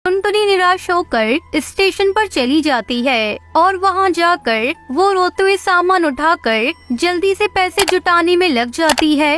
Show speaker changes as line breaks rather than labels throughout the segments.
टुनटुनी निराश होकर स्टेशन पर चली जाती है और वहां जाकर वो रोते हुए सामान उठाकर जल्दी से पैसे जुटाने में लग जाती है।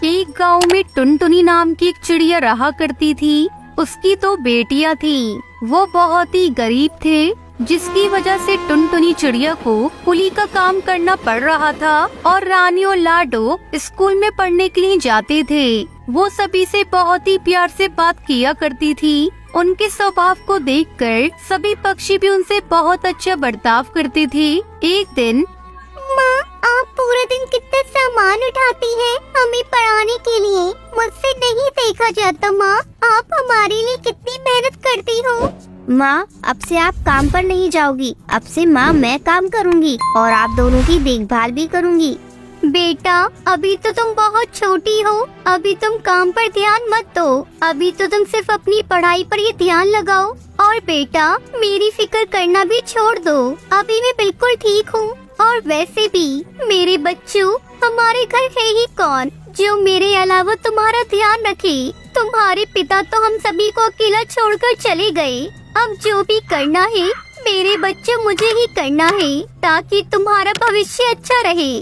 एक गांव में टुनटुनी नाम की एक चिड़िया रहा करती थी। उसकी 2 बेटियां थी। वो बहुत ही गरीब थे, जिसकी वजह से टुनटुनी चिड़िया को कुली का काम करना पड़ रहा था और रानी और लाडो स्कूल में पढ़ने के लिए जाते थे। वो सभी से बहुत ही प्यार से बात किया करती थी। उनके स्वभाव को देखकर सभी पक्षी भी उनसे बहुत अच्छा बर्ताव करते थे। एक दिन,
माँ, आप पूरे दिन कितना सामान उठाती हैं हमें पढ़ाने के लिए। मुझसे नहीं देखा जाता माँ, आप हमारे लिए कितनी मेहनत करती हो।
माँ, अब से आप काम पर नहीं जाओगी। अब से माँ मैं काम करूँगी और आप दोनों की देखभाल भी करूँगी।
बेटा, अभी तो तुम बहुत छोटी हो, अभी तुम काम पर ध्यान मत दो। अभी तो तुम सिर्फ अपनी पढ़ाई पर ही ध्यान लगाओ। और बेटा, मेरी फिक्र करना भी छोड़ दो। अभी मैं बिल्कुल ठीक हूँ। और वैसे भी मेरे बच्चों, हमारे घर है ही कौन जो मेरे अलावा तुम्हारा ध्यान रखे। तुम्हारे पिता तो हम सभी को अकेला छोड़कर चले गए। अब जो भी करना है मेरे बच्चों मुझे ही करना है, ताकि तुम्हारा भविष्य अच्छा रहे।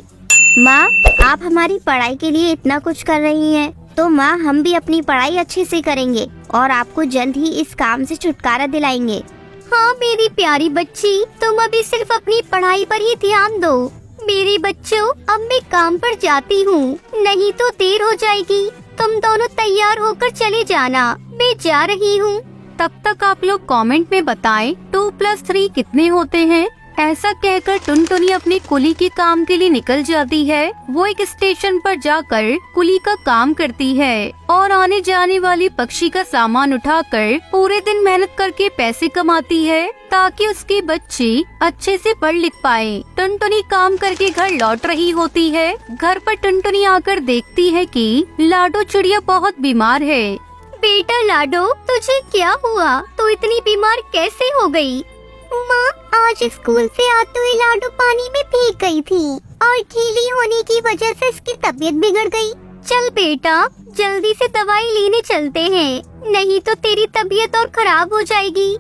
माँ, आप हमारी पढ़ाई के लिए इतना कुछ कर रही हैं, तो माँ हम भी अपनी पढ़ाई अच्छे से करेंगे और आपको जल्द ही इस काम से छुटकारा दिलाएंगे।
हाँ मेरी प्यारी बच्ची, तुम अभी सिर्फ अपनी पढ़ाई पर ही ध्यान दो। मेरे बच्चों, अब मैं काम पर जाती हूँ, नहीं तो देर हो जाएगी। तुम दोनों तैयार होकर चले जाना, मैं जा रही हूँ।
तब तक आप लोग कमेंट में बताएं 2+3 कितने होते हैं। ऐसा कहकर टुनटुनी अपनी कुली के काम के लिए निकल जाती है। वो एक स्टेशन पर जाकर कुली का काम करती है और आने जाने वाली पक्षी का सामान उठाकर पूरे दिन मेहनत करके पैसे कमाती है, ताकि उसके बच्चे अच्छे से पढ़ लिख पाए। टुनटुनी काम करके घर लौट रही होती है। घर पर टुनटुनी आकर देखती है कि लाडो चिड़िया बहुत बीमार है।
बेटा लाडो, तुझे क्या हुआ? तू इतनी बीमार कैसे हो गई? माँ, आज स्कूल से आते हुए लाडो पानी में भीग गई थी और गीली होने की वजह से इसकी तबीयत बिगड़ गई। चल बेटा, जल्दी से दवाई लेने चलते हैं, नहीं तो तेरी तबीयत और खराब हो जाएगी।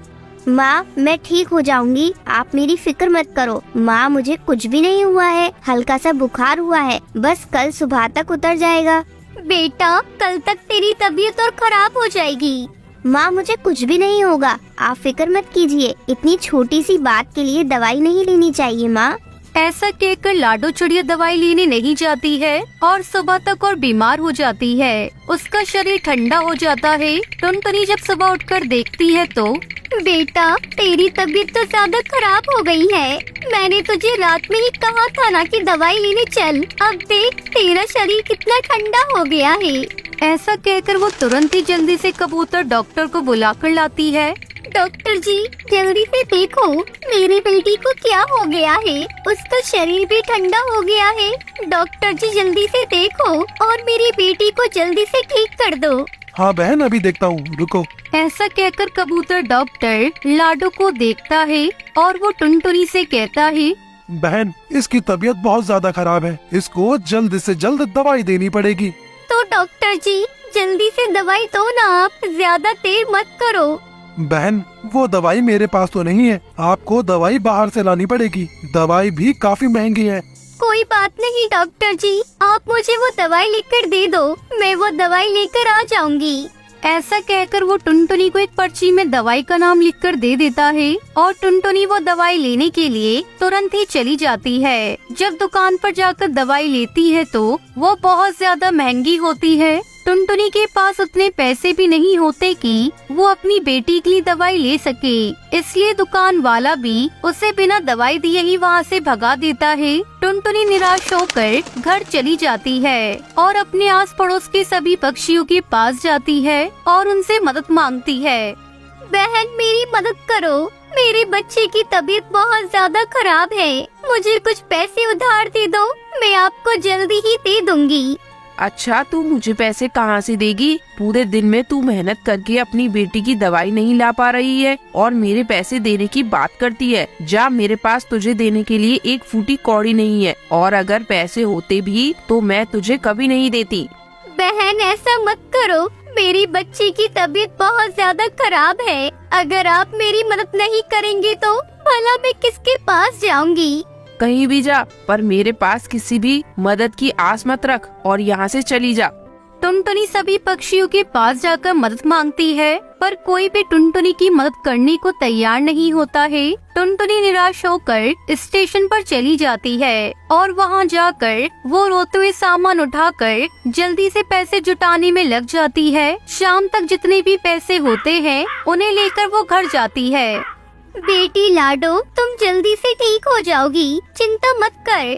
माँ, मैं ठीक हो जाऊंगी, आप मेरी फिक्र मत करो। माँ, मुझे कुछ भी नहीं हुआ है, हल्का सा बुखार हुआ है, बस कल सुबह तक उतर जाएगा।
बेटा, कल तक तेरी तबीयत और खराब हो जाएगी।
माँ, मुझे कुछ भी नहीं होगा, आप फिक्र मत कीजिए। इतनी छोटी सी बात के लिए दवाई नहीं लेनी चाहिए माँ।
ऐसा कहकर लाडो चिड़िया दवाई लेने नहीं जाती है और सुबह तक और बीमार हो जाती है। उसका शरीर ठंडा हो जाता है। टुनटुनी जब सुबह उठकर देखती है तो,
बेटा, तेरी तबीयत तो ज्यादा खराब हो गई है। मैंने तुझे रात में ही कहा था ना कि दवाई लेने चल। अब देख, तेरा शरीर कितना ठंडा हो गया है।
ऐसा कहकर वो तुरंत ही जल्दी से कबूतर डॉक्टर को बुलाकर लाती है।
डॉक्टर जी, जल्दी से देखो, मेरी बेटी को क्या हो गया है। उसका शरीर भी ठंडा हो गया है। डॉक्टर जी, जल्दी से देखो और मेरी बेटी को जल्दी से ठीक कर दो।
हाँ बहन, अभी देखता हूँ, रुको।
ऐसा कहकर कबूतर डॉक्टर लाडो को देखता है और वो टुनटुनी से कहता है,
बहन, इसकी तबीयत बहुत ज्यादा खराब है, इसको जल्द से जल्द दवाई देनी पड़ेगी।
तो डॉक्टर जी, जल्दी से दवाई दो ना, आप ज्यादा देर मत करो।
बहन, वो दवाई मेरे पास तो नहीं है, आपको दवाई बाहर से लानी पड़ेगी। दवाई भी काफी महंगी है।
कोई बात नहीं डॉक्टर जी, आप मुझे वो दवाई लेकर दे दो, मैं वो दवाई लेकर आ जाऊंगी।
ऐसा कहकर वो टुनटुनी को एक पर्ची में दवाई का नाम लिखकर दे देता है और टुनटुनी वो दवाई लेने के लिए तुरंत ही चली जाती है। जब दुकान पर जाकर दवाई लेती है तो वो बहुत ज्यादा महंगी होती है। टुनटुनी के पास उतने पैसे भी नहीं होते कि वो अपनी बेटी के लिए दवाई ले सके, इसलिए दुकान वाला भी उसे बिना दवाई दिए ही वहाँ से भगा देता है। टुनटुनी निराश होकर घर चली जाती है और अपने आस पड़ोस के सभी पक्षियों के पास जाती है और उनसे मदद मांगती है।
बहन, मेरी मदद करो, मेरे बच्चे की तबीयत बहुत ज्यादा खराब है, मुझे कुछ पैसे उधार दे दो, मैं आपको जल्दी ही दे दूंगी।
अच्छा, तू मुझे पैसे कहाँ से देगी? पूरे दिन में तू मेहनत करके अपनी बेटी की दवाई नहीं ला पा रही है और मेरे पैसे देने की बात करती है। जा, मेरे पास तुझे देने के लिए एक फूटी कौड़ी नहीं है, और अगर पैसे होते भी तो मैं तुझे कभी नहीं देती।
बहन, ऐसा मत करो, मेरी बच्ची की तबीयत बहुत ज्यादा खराब है। अगर आप मेरी मदद नहीं करेंगे तो भला मैं किसके पास जाऊंगी?
कहीं भी जा, पर मेरे पास किसी भी मदद की आस मत रख और यहाँ से चली जा।
टुनटुनी सभी पक्षियों के पास जाकर मदद मांगती है, पर कोई भी टुनटुनी की मदद करने को तैयार नहीं होता है। टुनटुनी निराश होकर स्टेशन पर चली जाती है और वहां जाकर वो रोते हुए सामान उठाकर जल्दी से पैसे जुटाने में लग जाती है। शाम तक जितने भी पैसे होते हैं उन्हें लेकर वो घर जाती है।
बेटी लाडो, तुम जल्दी से ठीक हो जाओगी, चिंता मत कर।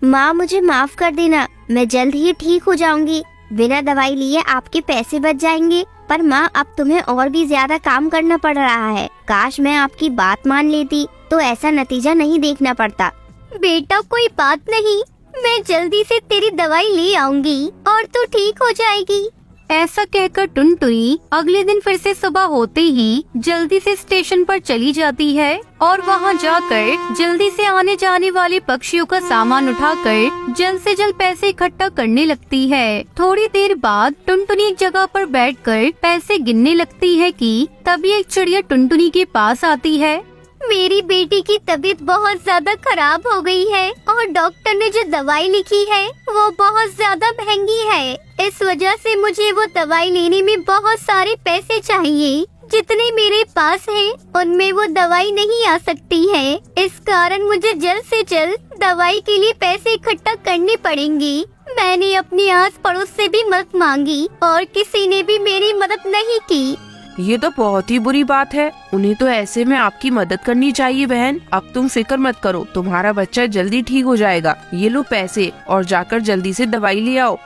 माँ मुझे माफ कर देना, मैं जल्द ही ठीक हो जाऊंगी। बिना दवाई लिए आपके पैसे बच जाएंगे। पर माँ अब तुम्हें और भी ज्यादा काम करना पड़ रहा है। काश मैं आपकी बात मान लेती तो ऐसा नतीजा नहीं देखना पड़ता।
बेटा कोई बात नहीं, मैं जल्दी से तेरी दवाई ले आऊंगी और तू ठीक हो जाएगी।
ऐसा कहकर टुनटुनी अगले दिन फिर से सुबह होते ही जल्दी से स्टेशन पर चली जाती है और वहां जाकर जल्दी से आने जाने वाले पक्षियों का सामान उठाकर जल्द से जल्द पैसे इकट्ठा करने लगती है। थोड़ी देर बाद टुनटुनी एक जगह पर बैठकर पैसे गिनने लगती है कि तभी एक चिड़िया टुनटुनी के पास आती है।
मेरी बेटी की तबीयत बहुत ज्यादा खराब हो गई है और डॉक्टर ने जो दवाई लिखी है वो बहुत ज्यादा महंगी है। इस वजह से मुझे वो दवाई लेने में बहुत सारे पैसे चाहिए। जितने मेरे पास हैं उनमें वो दवाई नहीं आ सकती है। इस कारण मुझे जल्द से जल्द दवाई के लिए पैसे इकट्ठा करने पड़ेंगे। मैंने अपने आस पड़ोस से भी मदद मांगी और किसी ने भी मेरी मदद नहीं की।
ये तो बहुत ही बुरी बात है। उन्हें तो ऐसे में आपकी मदद करनी चाहिए बहन। अब तुम फिक्र मत करो, तुम्हारा बच्चा जल्दी ठीक हो जाएगा। ये लो पैसे और जाकर जल्दी से दवाई ले आओ।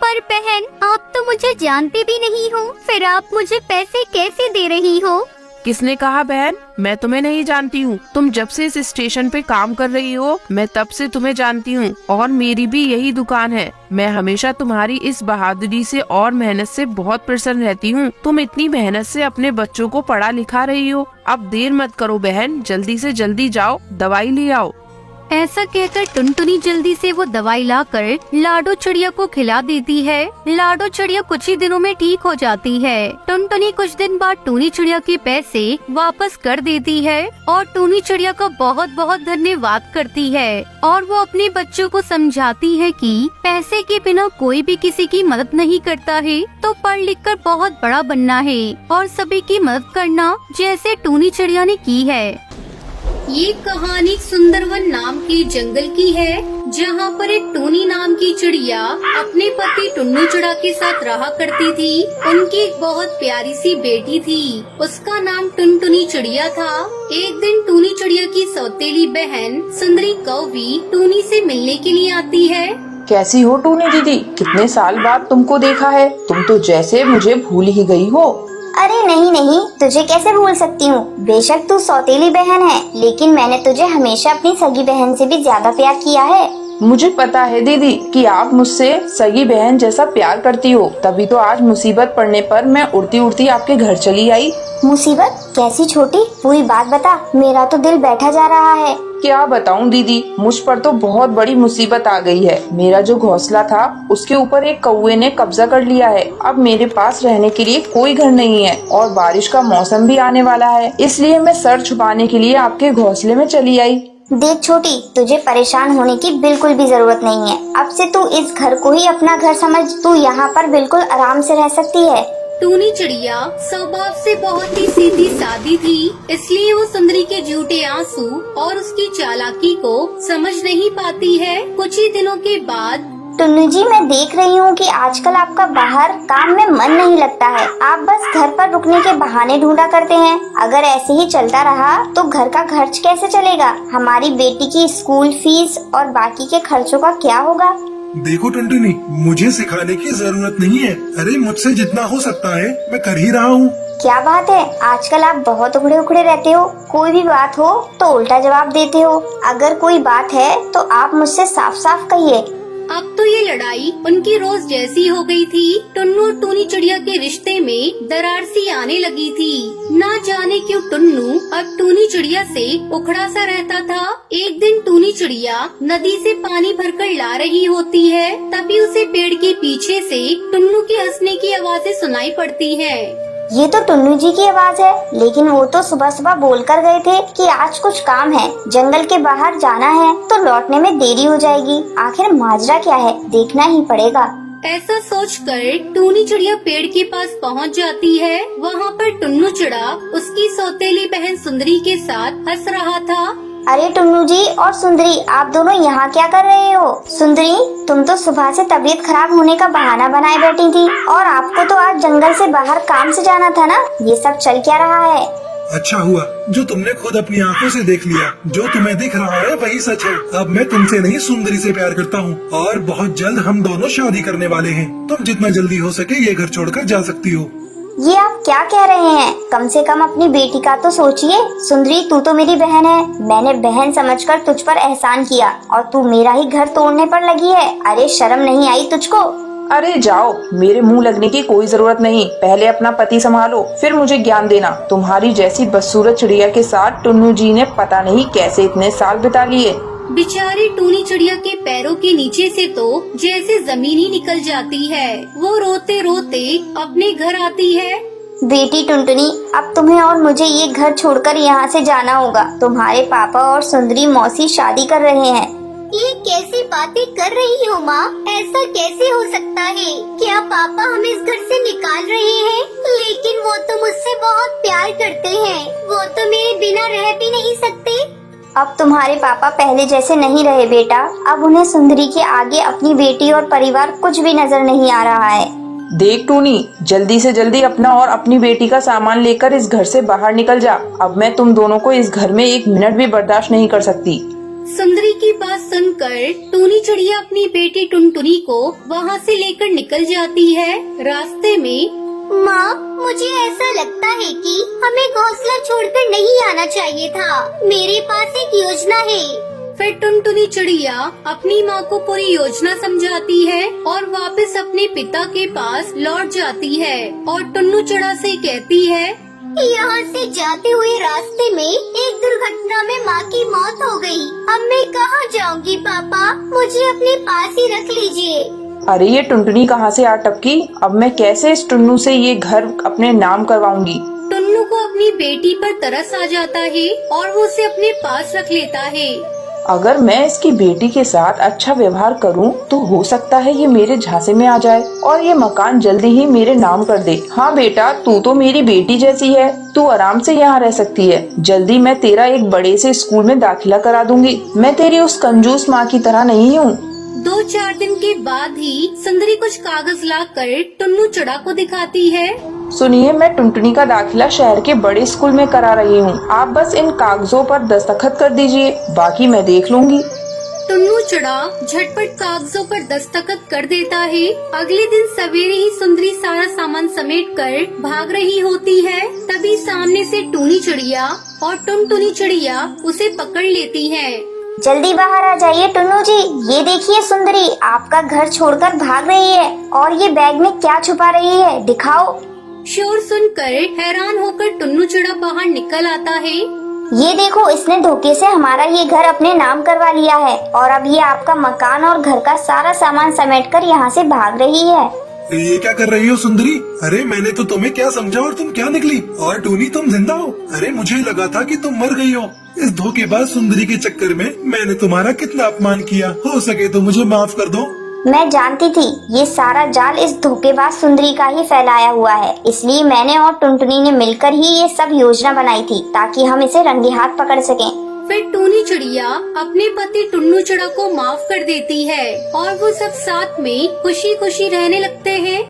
पर बहन, आप तो मुझे जानते भी नहीं हो, फिर आप मुझे पैसे कैसे दे रही हो?
किसने कहा बहन? मैं तुम्हें नहीं जानती हूँ। तुम जब से इस स्टेशन पे काम कर रही हो मैं तब से तुम्हें जानती हूँ और मेरी भी यही दुकान है। मैं हमेशा तुम्हारी इस बहादुरी से और मेहनत से बहुत प्रसन्न रहती हूँ। तुम इतनी मेहनत से अपने बच्चों को पढ़ा लिखा रही हो। अब देर मत करो बहन, जल्दी से जल्दी जाओ, दवाई ले आओ।
ऐसा कहकर टुनटुनी जल्दी से वो दवाई लाकर लाडो चिड़िया को खिला देती है। लाडो चिड़िया कुछ ही दिनों में ठीक हो जाती है। टुनटुनी कुछ दिन बाद टूनी चिड़िया के पैसे वापस कर देती है और टूनी चिड़िया का बहुत बहुत धन्यवाद करती है और वो अपने बच्चों को समझाती है कि पैसे के बिना कोई भी किसी की मदद नहीं करता है, तो पढ़ लिख कर बहुत बड़ा बनना है और सभी की मदद करना, जैसे टूनी चिड़िया ने की है। ये कहानी सुंदरवन नाम के जंगल की है, जहाँ पर एक टूनी नाम की चिड़िया अपने पति टुन्नू चिड़ा के साथ रहा करती थी। उनकी एक बहुत प्यारी सी बेटी थी, उसका नाम टुनटुनी चिड़िया था। एक दिन टूनी चिड़िया की सौतेली बहन सुंदरी कौवी टूनी से मिलने के लिए आती है।
कैसी हो टूनी दीदी? कितने साल बाद तुमको देखा है। तुम तो जैसे मुझे भूल ही गई हो।
अरे नहीं नहीं, तुझे कैसे भूल सकती हूँ। बेशक तू सौतेली बहन है, लेकिन मैंने तुझे हमेशा अपनी सगी बहन से भी ज्यादा प्यार किया है।
मुझे पता है दीदी कि आप मुझसे सगी बहन जैसा प्यार करती हो, तभी तो आज मुसीबत पड़ने पर मैं उड़ती उड़ती आपके घर चली आई।
मुसीबत? कैसी छोटी? पूरी बात बता, मेरा तो दिल बैठा जा रहा है।
क्या बताऊं दीदी, मुझ पर तो बहुत बड़ी मुसीबत आ गई है। मेरा जो घोंसला था उसके ऊपर एक कौवे ने कब्जा कर लिया है। अब मेरे पास रहने के लिए कोई घर नहीं है और बारिश का मौसम भी आने वाला है, इसलिए मैं सर छुपाने के लिए आपके घोंसले में चली आई।
देख छोटी, तुझे परेशान होने की बिल्कुल भी जरूरत नहीं है। अब से तू इस घर को ही अपना घर समझ। तू यहाँ पर बिल्कुल आराम से रह सकती है।
टूनी चिड़िया स्वभाव से बहुत ही सीधी सादी थी, इसलिए वो सुंदरी के झूठे आंसू और उसकी चालाकी को समझ नहीं पाती है। कुछ ही दिनों के बाद
टुन्नू जी, मैं देख रही हूँ कि आजकल आपका बाहर काम में मन नहीं लगता है। आप बस घर पर रुकने के बहाने ढूंढा करते हैं। अगर ऐसे ही चलता रहा तो घर का खर्च कैसे चलेगा? हमारी बेटी की स्कूल फीस और बाकी के खर्चों का क्या होगा?
देखो टुनटुनी, मुझे सिखाने की जरूरत नहीं है। अरे मुझसे जितना हो सकता है मैं कर ही रहा हूँ।
क्या बात है, आजकल आप बहुत उखड़े उखड़े रहते हो। कोई भी बात हो तो उल्टा जवाब देते हो। अगर कोई बात है तो आप मुझसे साफ साफ कहिए।
अब तो ये लड़ाई उनकी रोज जैसी हो गई थी। टुन्नू और टूनी चिड़िया के रिश्ते में दरार सी आने लगी थी। ना जाने क्यों टुन्नू अब टूनी चिड़िया से उखड़ा सा रहता था। एक दिन टूनी चिड़िया नदी से पानी भरकर ला रही होती है, तभी उसे पेड़ के पीछे से टुन्नू के हंसने की आवाजें सुनाई पड़ती हैं।
ये तो टुन्नू जी की आवाज है, लेकिन वो तो सुबह सुबह बोल कर गए थे कि आज कुछ काम है, जंगल के बाहर जाना है, तो लौटने में देरी हो जाएगी। आखिर माजरा क्या है, देखना ही पड़ेगा।
ऐसा सोचकर टूनी चिड़िया पेड़ के पास पहुंच जाती है। वहाँ पर टुन्नू चिड़ा उसकी सौतेली बहन सुंदरी के साथ हंस रहा था।
अरे टुन्नू जी और सुंदरी, आप दोनों यहाँ क्या कर रहे हो? सुंदरी, तुम तो सुबह से तबीयत खराब होने का बहाना बनाए बैठी थी, और आपको तो आज जंगल से बाहर काम से जाना था ना। ये सब चल क्या रहा है?
अच्छा हुआ जो तुमने खुद अपनी आंखों से देख लिया। जो तुम्हें दिख रहा है वही सच है। अब मैं तुमसे नहीं सुंदरी से प्यार करता हूँ, और बहुत जल्द हम दोनों शादी करने वाले हैं। तुम जितना जल्दी हो सके ये घर छोड़कर जा सकती हो।
ये आप क्या कह रहे हैं? कम से कम अपनी बेटी का तो सोचिए। सुंदरी, तू तो मेरी बहन है। मैंने बहन समझकर तुझ पर एहसान किया, और तू मेरा ही घर तोड़ने पर लगी है। अरे शर्म नहीं आई तुझको?
अरे जाओ, मेरे मुंह लगने की कोई जरूरत नहीं। पहले अपना पति संभालो, फिर मुझे ज्ञान देना। तुम्हारी जैसी बदसूरत चिड़िया के साथ टुन्नू जी ने पता नहीं कैसे इतने साल बिता लिए।
बेचारी टूनी चिड़िया के पैरों के नीचे से तो जैसे जमीन ही निकल जाती है। वो रोते रोते अपने घर आती है।
बेटी टुनटुनी, अब तुम्हें और मुझे ये घर छोड़कर यहाँ से जाना होगा। तुम्हारे पापा और सुंदरी मौसी शादी कर रहे हैं।
ये कैसी बातें कर रही हो माँ? ऐसा कैसे हो सकता है? क्या पापा हमें इस घर से निकाल रहे हैं? लेकिन वो तो मुझसे बहुत प्यार करते हैं। वो तो मेरे बिना रह भी नहीं सकते।
अब तुम्हारे पापा पहले जैसे नहीं रहे बेटा। अब उन्हें सुंदरी के आगे अपनी बेटी और परिवार कुछ भी नजर नहीं आ रहा है।
देख टूनी, जल्दी से जल्दी अपना और अपनी बेटी का सामान लेकर इस घर से बाहर निकल जा। अब मैं तुम दोनों को इस घर में एक मिनट भी बर्दाश्त नहीं कर सकती।
सुंदरी की बात सुनकर टूनी चिड़िया अपनी बेटी टुनटुनी को वहाँ से लेकर निकल जाती है। रास्ते में
माँ, मुझे ऐसा लगता है कि हमें घोंसला छोड़कर नहीं आना चाहिए था। मेरे पास एक योजना है।
फिर टुनटुनी चिड़िया अपनी माँ को पूरी योजना समझाती है और वापस अपने पिता के पास लौट जाती है, और टुन्नू चिड़ा से कहती है,
यहाँ से जाते हुए रास्ते में एक दुर्घटना में माँ की मौत हो गई। अब मैं कहाँ जाऊँगी पापा? मुझे अपने पास ही रख लीजिए।
अरे ये टुनटुनी कहाँ से आ टपकी? अब मैं कैसे इस टुन्नू से ये घर अपने नाम करवाऊंगी?
टुन्नू को अपनी बेटी पर तरस आ जाता है और वो उसे अपने पास रख लेता है।
अगर मैं इसकी बेटी के साथ अच्छा व्यवहार करूं, तो हो सकता है ये मेरे झांसे में आ जाए और ये मकान जल्दी ही मेरे नाम कर दे। हाँ बेटा, तू तो मेरी बेटी जैसी है, तू आराम से यहाँ रह सकती है। जल्दी मैं तेरा एक बड़े से स्कूल में दाखिला करा दूंगी। मैं तेरी उस कंजूस माँ की तरह नहीं हूँ।
2-4 दिन के बाद ही सुंदरी कुछ कागज लाकर टुन्नू चिड़ा को दिखाती है।
सुनिए, मैं टुनटुनी का दाखिला शहर के बड़े स्कूल में करा रही हूँ। आप बस इन कागजों पर दस्तखत कर दीजिए, बाकी मैं देख लूंगी।
टुन्नू चिड़ा झटपट कागजों पर दस्तखत कर देता है। अगले दिन सवेरे ही सुंदरी सारा सामान समेट कर भाग रही होती है। तभी सामने से टूनी चिड़िया और टुनटुनी चिड़िया उसे पकड़ लेती है।
जल्दी बाहर आ जाइए टुन्नू जी। ये देखिए सुंदरी आपका घर छोड़कर भाग रही है, और ये बैग में क्या छुपा रही है, दिखाओ।
शोर सुनकर हैरान होकर टुन्नू चिड़ा बाहर निकल आता है।
ये देखो, इसने धोखे से हमारा ये घर अपने नाम करवा लिया है, और अब ये आपका मकान और घर का सारा सामान समेटकर यहाँ से भाग रही है।
ये क्या कर रही हो सुंदरी? अरे मैंने तो तुम्हें क्या समझा और तुम क्या निकली? और टूनी तुम जिंदा हो? अरे मुझे लगा था कि तुम मर गई हो। इस धोखेबाज सुंदरी के चक्कर में मैंने तुम्हारा कितना अपमान किया। हो सके तो मुझे माफ कर दो।
मैं जानती थी ये सारा जाल इस धोखेबाज सुंदरी का ही फैलाया हुआ है, इसलिए मैंने और टुनटुनी ने मिलकर ही ये सब योजना बनाई थी, ताकि हम इसे रंगे हाथ पकड़ सकें।
फिर टूनी चिड़िया अपने पति टुन्नू चिड़ा को माफ कर देती है और वो सब साथ में खुशी खुशी रहने लगते हैं।